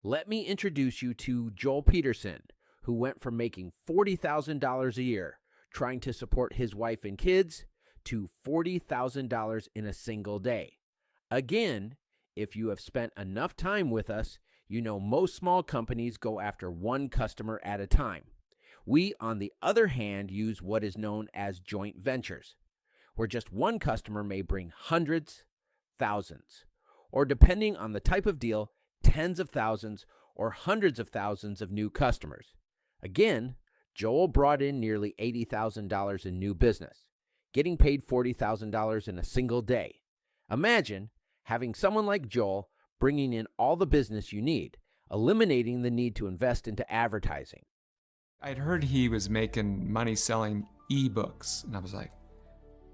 Let me introduce you to Joel Peterson, who went from making $40,000 a year trying to support his wife and kids to $40,000 in a single day. Again, if you have spent enough time with us, you know most small companies go after one customer at a time. We, on the other hand, use what is known as joint ventures, where just one customer may bring hundreds, thousands, or depending on the type of deal, tens of thousands or hundreds of thousands of new customers. Again, Joel brought in nearly $80,000 in new business, getting paid $40,000 in a single day. Imagine having someone like Joel bringing in all the business you need, eliminating the need to invest into advertising. I'd heard he was making money selling ebooks, and I was like,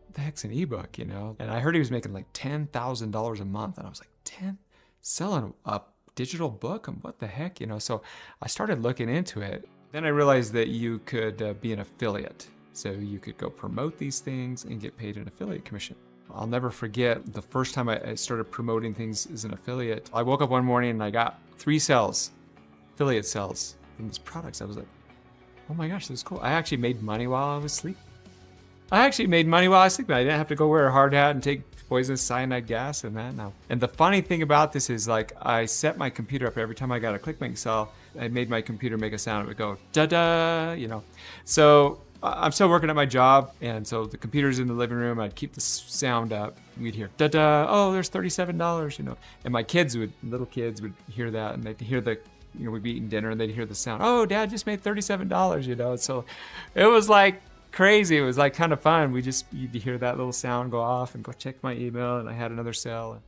what the heck's an ebook, And I heard he was making like $10,000 a month, and I was like, selling a digital book? And what the heck, So I started looking into it. Then I realized that you could be an affiliate. So you could go promote these things and get paid an affiliate commission. I'll never forget the first time I started promoting things as an affiliate. I woke up one morning and I got 3 sales, affiliate sales from these products. I was like, oh my gosh, this is cool. I actually made money while I was sleeping. I didn't have to go wear a hard hat and take poisonous cyanide gas and that now. And the funny thing about this is, like, I set my computer up every time I got a ClickBank sell. I made my computer make a sound. It would go da-da, So I'm still working at my job, and so the computer's in the living room. I'd keep the sound up. We'd hear da-da, oh, there's $37, And my little kids would hear that, and they'd hear we'd be eating dinner, and they'd hear the sound. Oh, Dad just made $37, So it was like crazy. It was like kind of fun. You'd hear that little sound go off and go check my email, and I had another sale.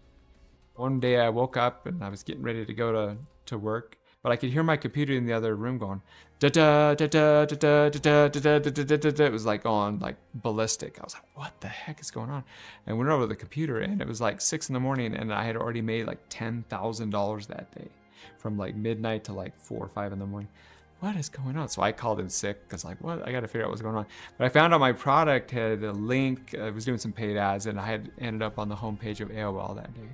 One day I woke up and I was getting ready to go to work, but I could hear my computer in the other room going da da da da da da da da da da da da da. It was like going like ballistic. I was like, what the heck is going on? And I went over to the computer, and it was like 6 a.m, and I had already made like $10,000 that day, from like midnight to like 4 or 5 a.m. What is going on? So I called in sick because like, what? I got to figure out what's going on. But I found out my product had a link. I was doing some paid ads, and I had ended up on the homepage of AOL that day.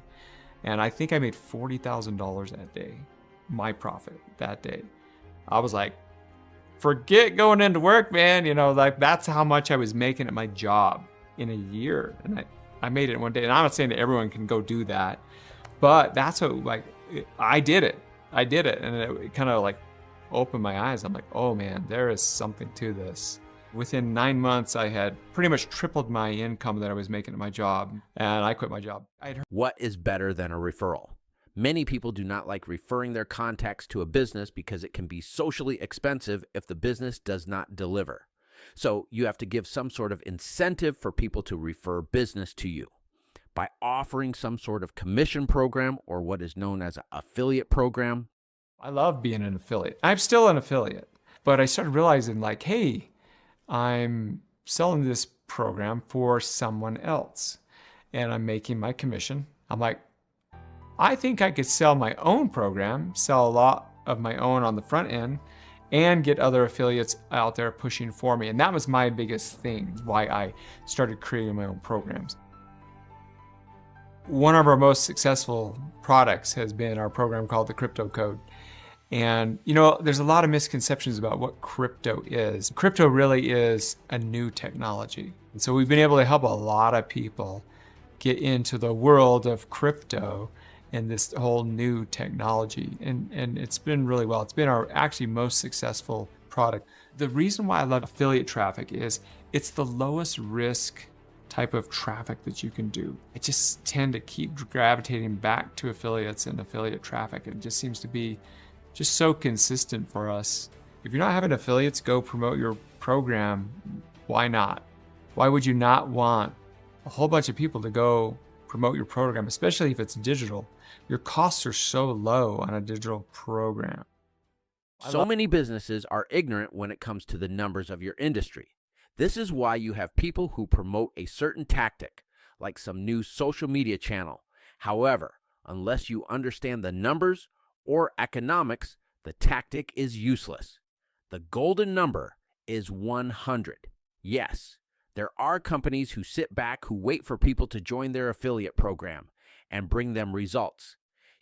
And I think I made $40,000 that day, my profit that day. I was like, forget going into work, man. Like that's how much I was making at my job in a year. And I made it in one day. And I'm not saying that everyone can go do that, but that's what, I did it. And it kind of like opened my eyes. I'm like, oh man, there is something to this. Within 9 months, I had pretty much tripled my income that I was making at my job, and I quit my job. What is better than a referral? Many people do not like referring their contacts to a business because it can be socially expensive if the business does not deliver. So you have to give some sort of incentive for people to refer business to you by offering some sort of commission program or what is known as an affiliate program. I love being an affiliate. I'm still an affiliate, but I started realizing like, hey, I'm selling this program for someone else and I'm making my commission. I'm like, I think I could sell my own program, sell a lot of my own on the front end, and get other affiliates out there pushing for me. And that was my biggest thing, why I started creating my own programs. One of our most successful products has been our program called the Crypto Code. And, there's a lot of misconceptions about what crypto is. Crypto really is a new technology. And so we've been able to help a lot of people get into the world of crypto and this whole new technology. And it's been really well. It's been our actually most successful product. The reason why I love affiliate traffic is it's the lowest risk type of traffic that you can do. I just tend to keep gravitating back to affiliates and affiliate traffic. It just seems to be just so consistent for us. If you're not having affiliates go promote your program, why not? Why would you not want a whole bunch of people to go promote your program, especially if it's digital? Your costs are so low on a digital program. So many businesses are ignorant when it comes to the numbers of your industry. This is why you have people who promote a certain tactic, like some new social media channel. However, unless you understand the numbers or economics, the tactic is useless. The golden number is 100. Yes, there are companies who sit back who wait for people to join their affiliate program and bring them results.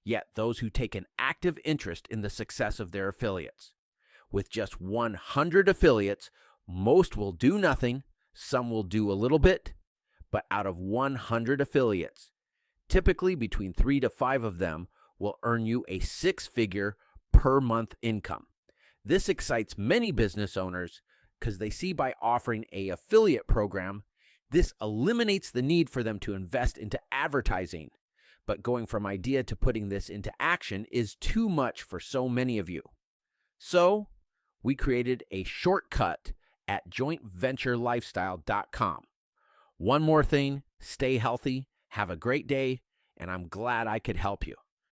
yet those who take an active interest in the success of their affiliates. With just 100 affiliates, most will do nothing, some will do a little bit, but out of 100 affiliates, typically between 3 to 5 of them will earn you a 6-figure per month income. This excites many business owners because they see by offering an affiliate program, this eliminates the need for them to invest into advertising. But going from idea to putting this into action is too much for so many of you. So we created a shortcut at jointventurelifestyle.com. One more thing, stay healthy, have a great day, and I'm glad I could help you.